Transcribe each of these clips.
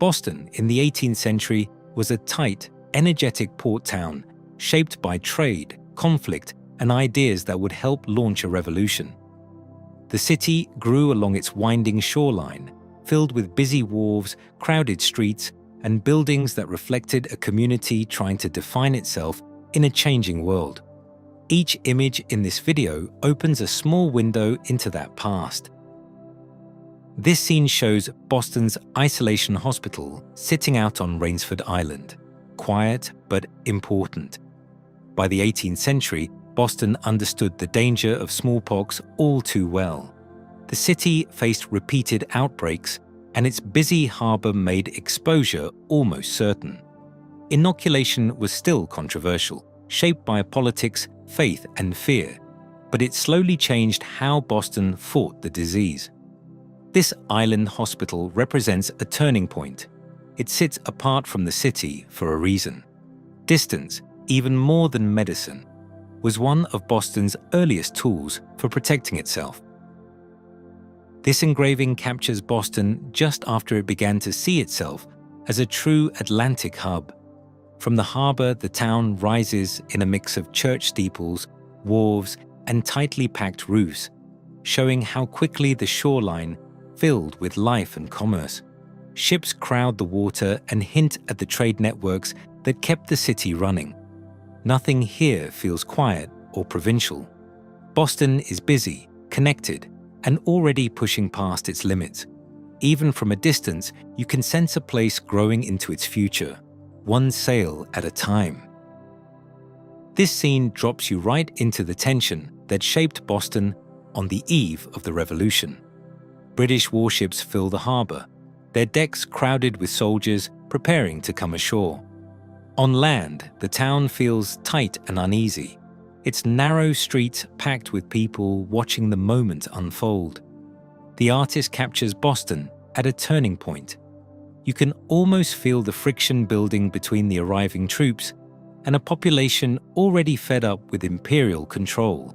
Boston in the 18th century was a tight, energetic port town shaped by trade, conflict, and ideas that would help launch a revolution. The city grew along its winding shoreline, filled with busy wharves, crowded streets, and buildings that reflected a community trying to define itself in a changing world. Each image in this video opens a small window into that past. This scene shows Boston's isolation hospital sitting out on Rainsford Island, quiet but important. By the 18th century, Boston understood the danger of smallpox all too well. The city faced repeated outbreaks, and its busy harbor made exposure almost certain. Inoculation was still controversial, shaped by politics, faith, and fear, but it slowly changed how Boston fought the disease. This island hospital represents a turning point. It sits apart from the city for a reason. Distance, even more than medicine, was one of Boston's earliest tools for protecting itself. This engraving captures Boston just after it began to see itself as a true Atlantic hub. From the harbor, the town rises in a mix of church steeples, wharves, and tightly packed roofs, showing how quickly the shoreline filled with life and commerce. Ships crowd the water and hint at the trade networks that kept the city running. Nothing here feels quiet or provincial. Boston is busy, connected, and already pushing past its limits. Even from a distance, you can sense a place growing into its future, one sail at a time. This scene drops you right into the tension that shaped Boston on the eve of the Revolution. British warships fill the harbor, their decks crowded with soldiers preparing to come ashore. On land, the town feels tight and uneasy, its narrow streets packed with people watching the moment unfold. The artist captures Boston at a turning point. You can almost feel the friction building between the arriving troops and a population already fed up with imperial control.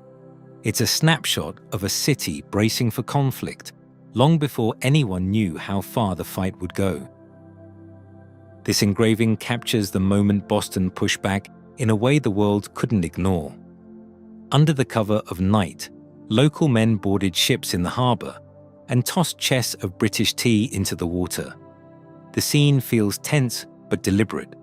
It's a snapshot of a city bracing for conflict, long before anyone knew how far the fight would go. This engraving captures the moment Boston pushed back in a way the world couldn't ignore. Under the cover of night, local men boarded ships in the harbor and tossed chests of British tea into the water. The scene feels tense but deliberate.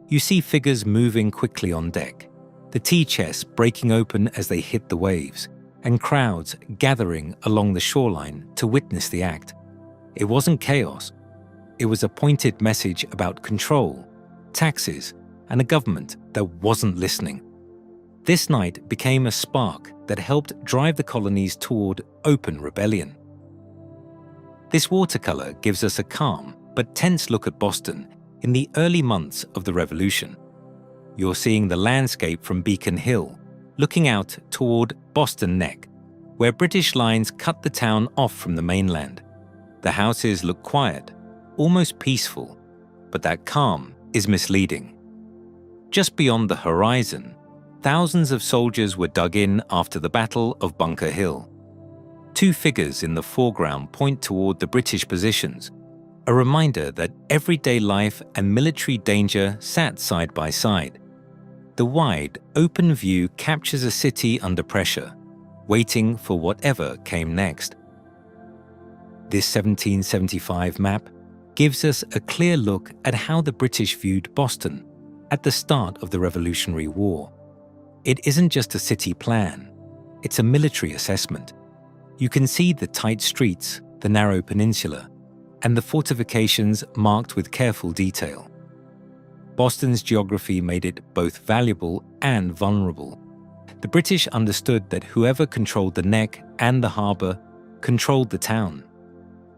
You see figures moving quickly on deck, the tea chests breaking open as they hit the waves, and crowds gathering along the shoreline to witness the act. It wasn't chaos. It was a pointed message about control, taxes, and a government that wasn't listening. This night became a spark that helped drive the colonies toward open rebellion. This watercolor gives us a calm but tense look at Boston in the early months of the Revolution. You're seeing the landscape from Beacon Hill, looking out toward Boston Neck, where British lines cut the town off from the mainland. The houses look quiet, almost peaceful, but that calm is misleading. Just beyond the horizon, thousands of soldiers were dug in after the Battle of Bunker Hill. Two figures in the foreground point toward the British positions, a reminder that everyday life and military danger sat side by side. The wide, open view captures a city under pressure, waiting for whatever came next. This 1775 map gives us a clear look at how the British viewed Boston at the start of the Revolutionary War. It isn't just a city plan, it's a military assessment. You can see the tight streets, the narrow peninsula, and the fortifications marked with careful detail. Boston's geography made it both valuable and vulnerable. The British understood that whoever controlled the neck and the harbor controlled the town.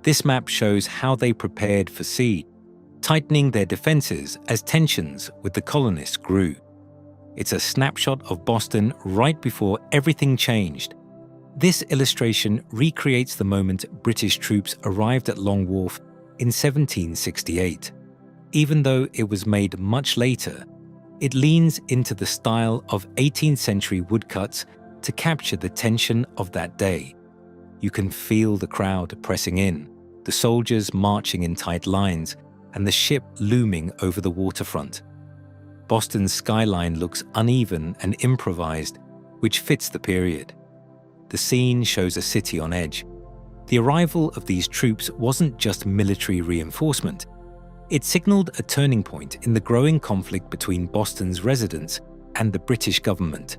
This map shows how they prepared for siege, tightening their defenses as tensions with the colonists grew. It's a snapshot of Boston right before everything changed. This illustration recreates the moment British troops arrived at Long Wharf in 1768. Even though it was made much later, it leans into the style of 18th century woodcuts to capture the tension of that day. You can feel the crowd pressing in, the soldiers marching in tight lines, and the ship looming over the waterfront. Boston's skyline looks uneven and improvised, which fits the period. The scene shows a city on edge. The arrival of these troops wasn't just military reinforcement. It signaled a turning point in the growing conflict between Boston's residents and the British government,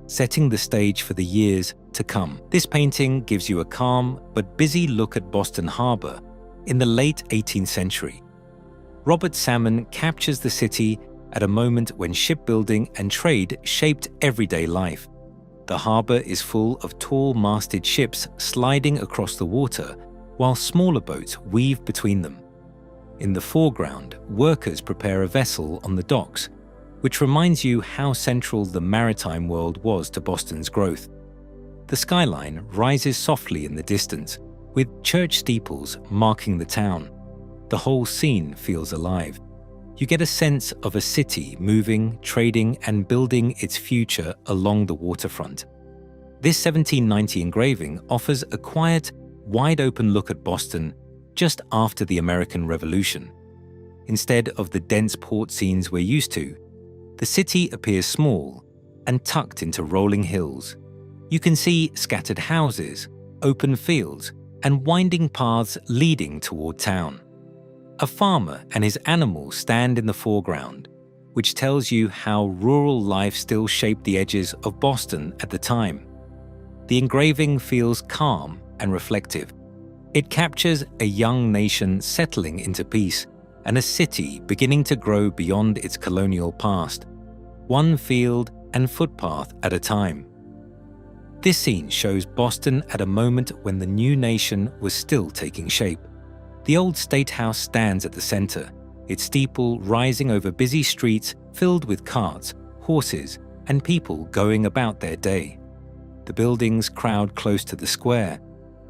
setting the stage for the years to come. This painting gives you a calm but busy look at Boston Harbor in the late 18th century. Robert Salmon captures the city at a moment when shipbuilding and trade shaped everyday life. The harbor is full of tall masted ships sliding across the water, while smaller boats weave between them. In the foreground, workers prepare a vessel on the docks, which reminds you how central the maritime world was to Boston's growth. The skyline rises softly in the distance, with church steeples marking the town. The whole scene feels alive. You get a sense of a city moving, trading, and building its future along the waterfront. This 1790 engraving offers a quiet, wide-open look at Boston just after the American Revolution. Instead of the dense port scenes we're used to, the city appears small and tucked into rolling hills. You can see scattered houses, open fields, and winding paths leading toward town. A farmer and his animals stand in the foreground, which tells you how rural life still shaped the edges of Boston at the time. The engraving feels calm and reflective. It captures a young nation settling into peace and a city beginning to grow beyond its colonial past, one field and footpath at a time. This scene shows Boston at a moment when the new nation was still taking shape. The old State House stands at the center, its steeple rising over busy streets filled with carts, horses, and people going about their day. The buildings crowd close to the square,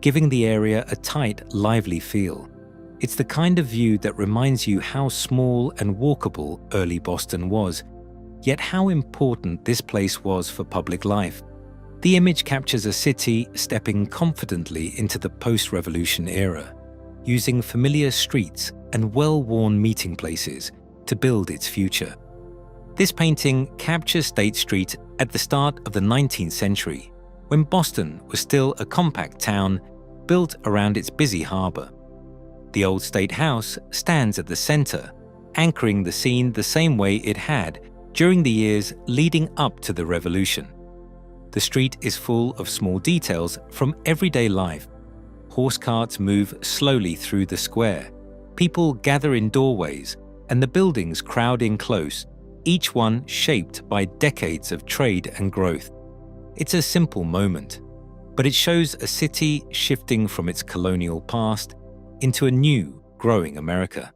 giving the area a tight, lively feel. It's the kind of view that reminds you how small and walkable early Boston was, yet how important this place was for public life. The image captures a city stepping confidently into the post-revolution era, using familiar streets and well-worn meeting places to build its future. This painting captures State Street at the start of the 19th century, when Boston was still a compact town built around its busy harbor. The old State House stands at the center, anchoring the scene the same way it had during the years leading up to the Revolution. The street is full of small details from everyday life. Horse carts move slowly through the square. People gather in doorways, and the buildings crowd in close, each one shaped by decades of trade and growth. It's a simple moment, but it shows a city shifting from its colonial past into a new, growing America.